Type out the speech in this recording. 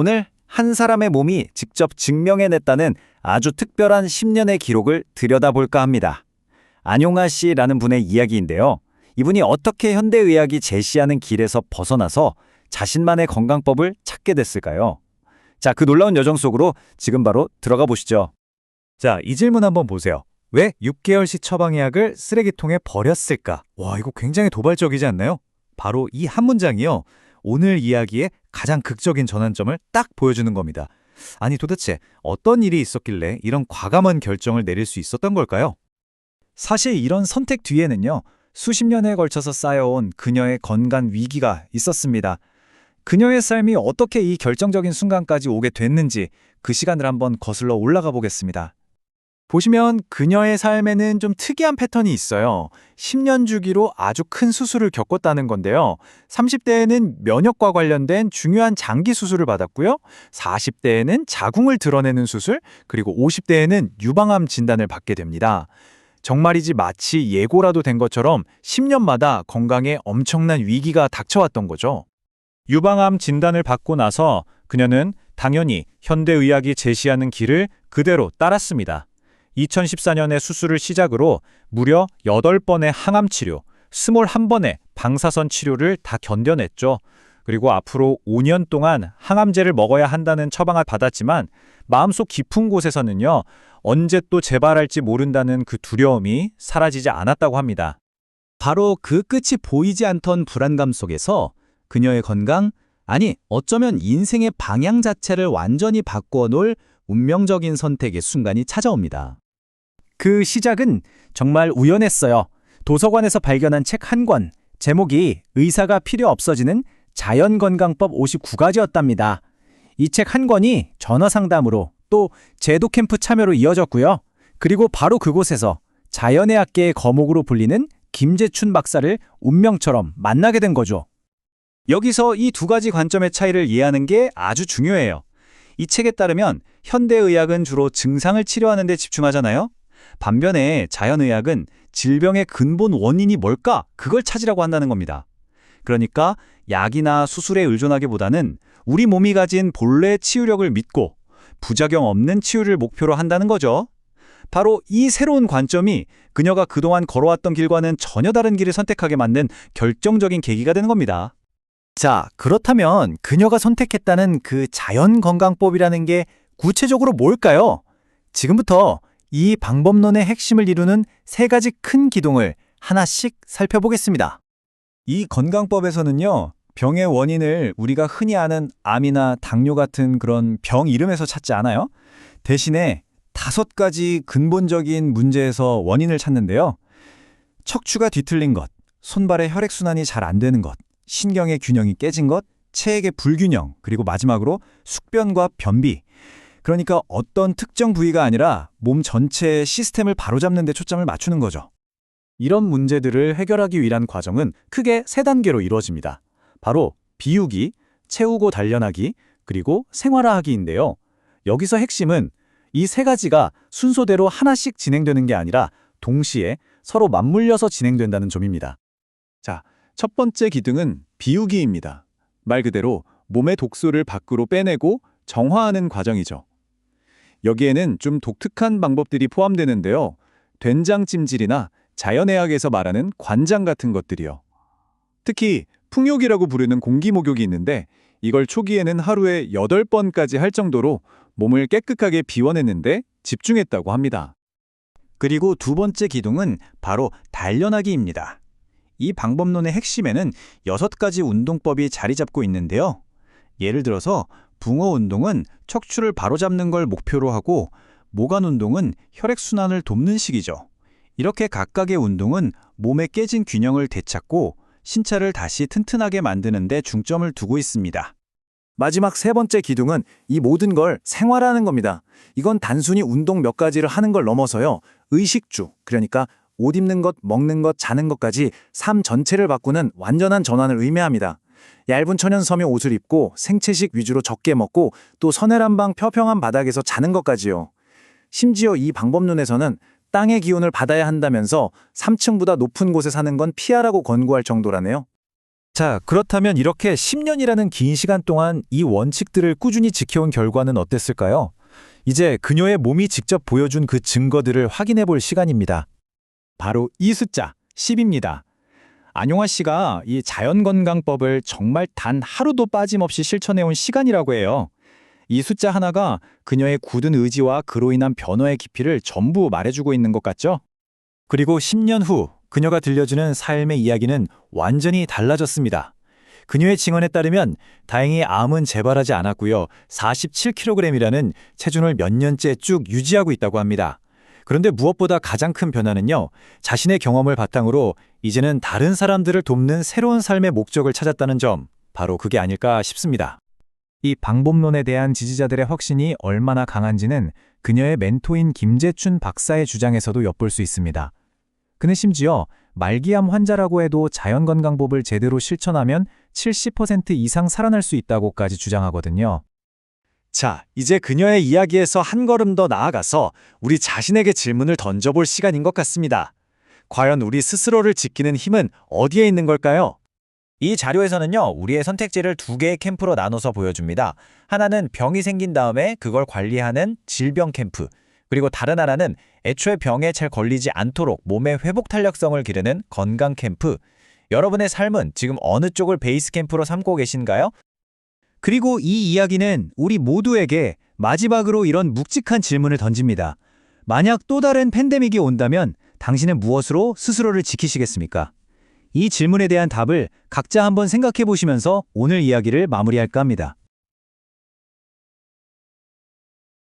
오늘 한 사람의 몸이 직접 증명해냈다는 아주 특별한 10년의 기록을 들여다볼까 합니다. 안용하 씨라는 분의 이야기인데요. 이분이 어떻게 현대의학이 제시하는 길에서 벗어나서 자신만의 건강법을 찾게 됐을까요? 자, 그 놀라운 여정 속으로 지금 바로 들어가 보시죠. 자, 이 질문 한번 보세요. 왜 6개월씩 처방약을 쓰레기통에 버렸을까? 와, 이거 굉장히 도발적이지 않나요? 바로 이 한 문장이요. 오늘 이야기의 가장 극적인 전환점을 딱 보여주는 겁니다. 아니, 도대체 어떤 일이 있었길래 이런 과감한 결정을 내릴 수 있었던 걸까요? 사실 이런 선택 뒤에는요, 수십 년에 걸쳐서 쌓여온 그녀의 건강 위기가 있었습니다. 그녀의 삶이 어떻게 이 결정적인 순간까지 오게 됐는지 그 시간을 한번 거슬러 올라가 보겠습니다. 보시면 그녀의 삶에는 좀 특이한 패턴이 있어요. 10년 주기로 아주 큰 수술을 겪었다는 건데요. 30대에는 면역과 관련된 중요한 장기 수술을 받았고요. 40대에는 자궁을 드러내는 수술, 그리고 50대에는 유방암 진단을 받게 됩니다. 정말이지 마치 예고라도 된 것처럼 10년마다 건강에 엄청난 위기가 닥쳐왔던 거죠. 유방암 진단을 받고 나서 그녀는 당연히 현대의학이 제시하는 길을 그대로 따랐습니다. 2014년에 수술을 시작으로 무려 8번의 항암 치료, 21번의 방사선 치료를 다 견뎌냈죠. 그리고 앞으로 5년 동안 항암제를 먹어야 한다는 처방을 받았지만 마음속 깊은 곳에서는요, 언제 또 재발할지 모른다는 그 두려움이 사라지지 않았다고 합니다. 바로 그 끝이 보이지 않던 불안감 속에서 그녀의 건강, 아니 어쩌면 인생의 방향 자체를 완전히 바꾸어 놓을 운명적인 선택의 순간이 찾아옵니다. 그 시작은 정말 우연했어요. 도서관에서 발견한 책 한 권, 제목이 의사가 필요 없어지는 자연건강법 59가지였답니다. 이 책 한 권이 전화 상담으로 또 제도 캠프 참여로 이어졌고요. 그리고 바로 그곳에서 자연의학계의 거목으로 불리는 김재춘 박사를 운명처럼 만나게 된 거죠. 여기서 이 두 가지 관점의 차이를 이해하는 게 아주 중요해요. 이 책에 따르면 현대의학은 주로 증상을 치료하는 데 집중하잖아요. 반면에 자연의학은 질병의 근본 원인이 뭘까? 그걸 찾으라고 한다는 겁니다. 그러니까 약이나 수술에 의존하기보다는 우리 몸이 가진 본래의 치유력을 믿고 부작용 없는 치유를 목표로 한다는 거죠. 바로 이 새로운 관점이 그녀가 그동안 걸어왔던 길과는 전혀 다른 길을 선택하게 만든 결정적인 계기가 되는 겁니다. 자, 그렇다면 그녀가 선택했다는 그 자연건강법이라는 게 구체적으로 뭘까요? 지금부터 이 방법론의 핵심을 이루는 3가지 큰 기둥을 하나씩 살펴보겠습니다. 이 건강법에서는요, 병의 원인을 우리가 흔히 아는 암이나 당뇨 같은 그런 병 이름에서 찾지 않아요. 대신에 5가지 근본적인 문제에서 원인을 찾는데요. 척추가 뒤틀린 것, 손발의 혈액순환이 잘 안 되는 것, 신경의 균형이 깨진 것, 체액의 불균형, 그리고 마지막으로 숙변과 변비. 그러니까 어떤 특정 부위가 아니라 몸 전체의 시스템을 바로잡는 데 초점을 맞추는 거죠. 이런 문제들을 해결하기 위한 과정은 크게 3단계로 이루어집니다. 바로 비우기, 채우고 단련하기, 그리고 생활화하기인데요. 여기서 핵심은 이 3가지가 순서대로 하나씩 진행되는 게 아니라 동시에 서로 맞물려서 진행된다는 점입니다. 자, 첫 번째 기둥은 비우기입니다. 말 그대로 몸의 독소를 밖으로 빼내고 정화하는 과정이죠. 여기에는 좀 독특한 방법들이 포함되는데요. 된장찜질이나 자연의학에서 말하는 관장 같은 것들이요. 특히 풍욕이라고 부르는 공기목욕이 있는데 이걸 초기에는 하루에 8번까지 할 정도로 몸을 깨끗하게 비워냈는데 집중했다고 합니다. 그리고 두 번째 기둥은 바로 단련하기입니다. 이 방법론의 핵심에는 6가지 운동법이 자리 잡고 있는데요. 예를 들어서 붕어 운동은 척추를 바로잡는 걸 목표로 하고 모관 운동은 혈액순환을 돕는 식이죠. 이렇게 각각의 운동은 몸의 깨진 균형을 되찾고 신체를 다시 튼튼하게 만드는 데 중점을 두고 있습니다. 마지막 3번째 기둥은 이 모든 걸 생활화하는 겁니다. 이건 단순히 운동 몇 가지를 하는 걸 넘어서요. 의식주, 그러니까 옷 입는 것, 먹는 것, 자는 것까지 삶 전체를 바꾸는 완전한 전환을 의미합니다. 얇은 천연 섬유 옷을 입고 생채식 위주로 적게 먹고 또 서늘한방 평평한 바닥에서 자는 것까지요. 심지어 이 방법론에서는 땅의 기운을 받아야 한다면서 3층보다 높은 곳에 사는 건 피하라고 권고할 정도라네요. 자, 그렇다면 이렇게 10년이라는 긴 시간 동안 이 원칙들을 꾸준히 지켜온 결과는 어땠을까요? 이제 그녀의 몸이 직접 보여준 그 증거들을 확인해 볼 시간입니다. 바로 이 숫자 10입니다. 안용화 씨가 이 자연건강법을 정말 단 하루도 빠짐없이 실천해온 시간이라고 해요. 이 숫자 하나가 그녀의 굳은 의지와 그로 인한 변화의 깊이를 전부 말해주고 있는 것 같죠? 그리고 10년 후 그녀가 들려주는 삶의 이야기는 완전히 달라졌습니다. 그녀의 증언에 따르면 다행히 암은 재발하지 않았고요. 47kg이라는 체중을 몇 년째 쭉 유지하고 있다고 합니다. 그런데 무엇보다 가장 큰 변화는요. 자신의 경험을 바탕으로 이제는 다른 사람들을 돕는 새로운 삶의 목적을 찾았다는 점, 바로 그게 아닐까 싶습니다. 이 방법론에 대한 지지자들의 확신이 얼마나 강한지는 그녀의 멘토인 김재춘 박사의 주장에서도 엿볼 수 있습니다. 그는 심지어 말기암 환자라고 해도 자연건강법을 제대로 실천하면 70% 이상 살아날 수 있다고까지 주장하거든요. 자, 이제 그녀의 이야기에서 한 걸음 더 나아가서 우리 자신에게 질문을 던져볼 시간인 것 같습니다. 과연 우리 스스로를 지키는 힘은 어디에 있는 걸까요? 이 자료에서는요, 우리의 선택지를 두 개의 캠프로 나눠서 보여줍니다. 하나는 병이 생긴 다음에 그걸 관리하는 질병 캠프, 그리고 다른 하나는 애초에 병에 잘 걸리지 않도록 몸의 회복 탄력성을 기르는 건강 캠프. 여러분의 삶은 지금 어느 쪽을 베이스 캠프로 삼고 계신가요? 그리고 이 이야기는 우리 모두에게 마지막으로 이런 묵직한 질문을 던집니다. 만약 또 다른 팬데믹이 온다면 당신은 무엇으로 스스로를 지키시겠습니까? 이 질문에 대한 답을 각자 한번 생각해 보시면서 오늘 이야기를 마무리할까 합니다.